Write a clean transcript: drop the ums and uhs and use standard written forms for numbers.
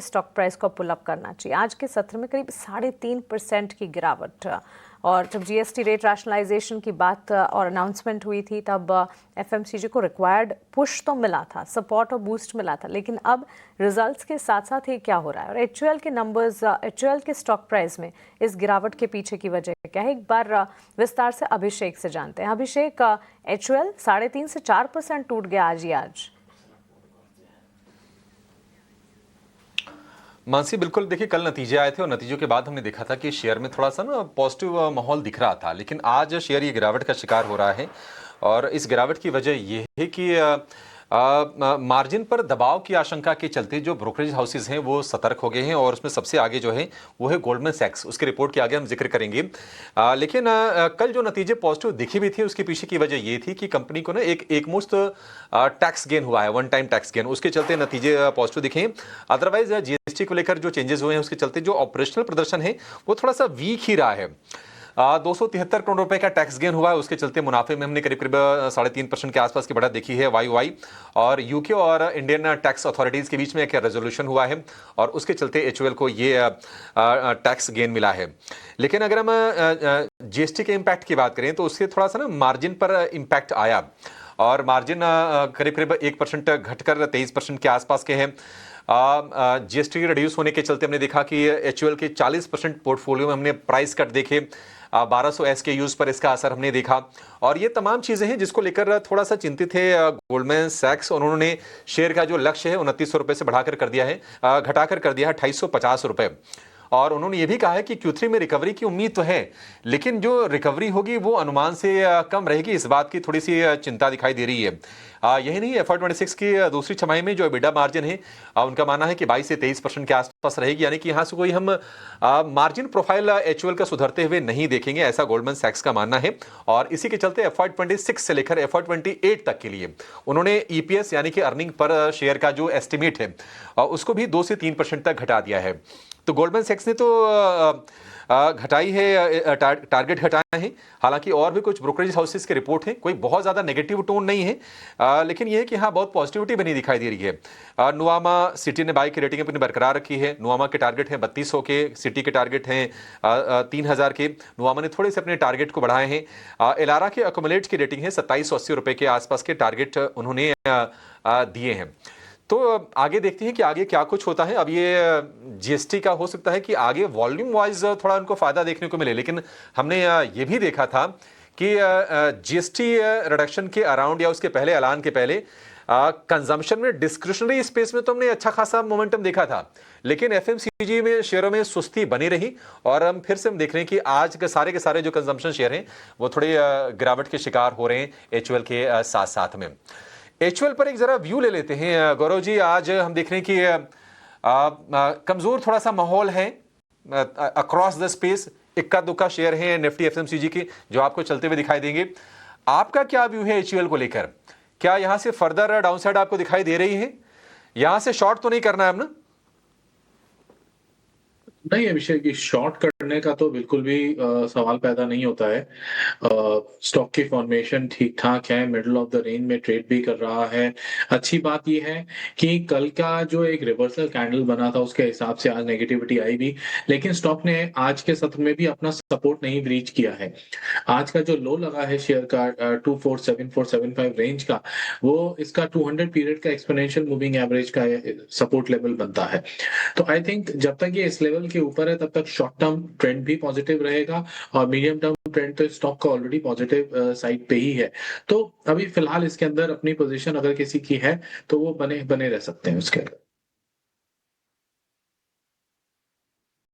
Stock price को pull up करना चाहिए। आज के सत्र में करीब 3.5% की गिरावट, और जब जीएसटी रेट रैशनलाइजेशन की बात और अनाउंसमेंट हुई थी तब एफएमसीजी को रिक्वायर्ड पुश तो मिला था, सपोर्ट और बूस्ट मिला था, लेकिन अब रिजल्ट्स के साथ साथ ये क्या हो रहा है और एचयूएल के नंबर्स, एचयूएल के स्टॉक प्राइस में इस गिरावट के पीछे की वजह क्या है, एक बार विस्तार से अभिषेक से जानते हैं। अभिषेक, एचयूएल 3.5 से 4% टूट गया आज। मानसी, बिल्कुल देखिए, कल नतीजे आए थे और नतीजों के बाद हमने देखा था कि शेयर में थोड़ा सा ना पॉजिटिव माहौल दिख रहा था, लेकिन आज शेयर ये गिरावट का शिकार हो रहा है। और इस गिरावट की वजह ये है कि मार्जिन पर दबाव की आशंका के चलते जो ब्रोकरेज हाउसेज हैं वो सतर्क हो गए हैं, और उसमें सबसे आगे जो है वो है गोल्डमैन सैक्स। उसकी रिपोर्ट के आगे हम जिक्र करेंगे। लेकिन कल जो नतीजे पॉजिटिव दिखे भी थे, उसके पीछे की वजह ये थी कि कंपनी को ना एकमुश्त टैक्स गेन हुआ है, वन टाइम टैक्स गेन, उसके चलते नतीजे पॉजिटिव दिखे। अदरवाइज जीएसटी को लेकर जो चेंजेस हुए हैं उसके चलते जो ऑपरेशनल प्रदर्शन है वो थोड़ा सा वीक ही रहा है। 273 करोड़ रुपए का टैक्स गेन हुआ है, उसके चलते मुनाफे में हमने करीब 3.5% के आसपास की बढ़त देखी है वाई। और यूके और इंडियन टैक्स अथॉरिटीज के बीच में एक रेजोल्यूशन हुआ है और उसके चलते एचयूएल को ये टैक्स गेन मिला है। लेकिन अगर हम जीएसटी के इम्पैक्ट की बात करें तो उससे थोड़ा सा ना मार्जिन पर इम्पैक्ट आया, और मार्जिन करीब 1% घटकर 23% के आसपास के हैं। जीएसटी रिड्यूस होने के चलते हमने देखा कि एचयूएल के 40% पोर्टफोलियो में हमने प्राइस कट देखे, 1200 एसकेयूज पर इसका असर हमने देखा। और ये तमाम चीजें हैं जिसको लेकर थोड़ा सा चिंतित है गोल्डमैन सैक्स। उन्होंने शेयर का जो लक्ष्य है 2900 रुपए से बढ़ाकर कर दिया है, घटाकर कर दिया है 2850 रुपए। और उन्होंने ये भी कहा है कि Q3 में रिकवरी की उम्मीद तो है, लेकिन जो रिकवरी होगी वो अनुमान से कम रहेगी, इस बात की थोड़ी सी चिंता दिखाई दे रही है। यही नहीं, FY26 की दूसरी छमाही में जो एबिटा मार्जिन है उनका मानना है कि 22 से 23% के आसपास रहेगी, यानी कि यहाँ से कोई हम मार्जिन प्रोफाइल एचयूएल का सुधरते हुए नहीं देखेंगे, ऐसा गोल्डमैन सैक्स का मानना है। और इसी के चलते FY26 से लेकर FY28 तक के लिए उन्होंने ईपीएस यानी कि अर्निंग पर शेयर का जो एस्टिमेट है उसको भी 2 से 3% तक घटा दिया है। तो गोल्डमैन सैक्स ने तो घटाई है, टारगेट घटाए हैं। हालांकि और भी कुछ ब्रोकरेज हाउसेस की रिपोर्ट है, कोई बहुत ज़्यादा नेगेटिव टोन नहीं है, लेकिन यह है कि हाँ बहुत पॉजिटिविटी बनी दिखाई दे रही है। नुआमा सिटी ने बाई की रेटिंग अपनी बरकरार रखी है। नुआमा के टारगेट हैं 3200 के, सिटी के टारगेट हैं 3000 के। नुआमा ने थोड़े से अपने टारगेट को बढ़ाए हैं। एलारा के अकोमोलेट की रेटिंग है 2780 रुपये के आसपास के टारगेट उन्होंने दिए हैं। तो आगे देखते हैं कि आगे क्या कुछ होता है। अब ये जीएसटी का हो सकता है कि आगे वॉल्यूम वाइज थोड़ा उनको फायदा देखने को मिले, लेकिन हमने ये भी देखा था कि जीएसटी रिडक्शन के अराउंड या उसके पहले ऐलान के पहले कंजम्पशन में डिस्क्रिशनरी स्पेस में तो हमने अच्छा खासा मोमेंटम देखा था, लेकिन एफएमसीजी में शेयरों में सुस्ती बनी रही। और हम फिर से हम देख रहे हैं कि आज के सारे जो कंजम्पशन शेयर हैं वो थोड़े गिरावट के शिकार हो रहे हैं एचयूएल के साथ साथ में। एचयूएल पर एक जरा व्यू ले लेते हैं गौरव जी। आज हम देख रहे हैं कि कमजोर थोड़ा सा माहौल है अक्रॉस द स्पेस। इक्का दुक्का शेयर हैं निफ्टी एफएमसीजी के जो आपको चलते हुए दिखाई देंगे। आपका क्या व्यू है एचयूएल को लेकर? क्या यहां से फर्दर डाउनसाइड आपको दिखाई दे रही है? यहां से शॉर्ट तो नहीं करना है अब ना? नहीं, अभिषेक, की शॉर्ट करने का तो बिल्कुल भी सवाल पैदा नहीं होता है। स्टॉक की फॉर्मेशन ठीक ठाक है, मिडिल ऑफ द रेंज में ट्रेड भी कर रहा है। अच्छी बात यह है कि कल का जो एक रिवर्सल कैंडल बना था उसके हिसाब से आज नेगेटिविटी आई भी, लेकिन स्टॉक ने आज के सत्र में भी अपना सपोर्ट नहीं ब्रीच किया है। आज का जो लो लगा है शेयर का 247475 रेंज का, वो इसका 200 पीरियड का एक्सपोनेंशियल मूविंग एवरेज का सपोर्ट लेवल बनता है। तो आई थिंक जब तक ये इस लेवल के ऊपर है तब तक शॉर्ट टर्म ट्रेंड भी पॉजिटिव रहेगा, और मीडियम टर्म ट्रेंड तो स्टॉक का ऑलरेडी पॉजिटिव साइड पे ही है। तो अभी फिलहाल इसके अंदर अपनी पोजीशन अगर किसी की है तो वो बने बने रह सकते हैं उसके अंदर।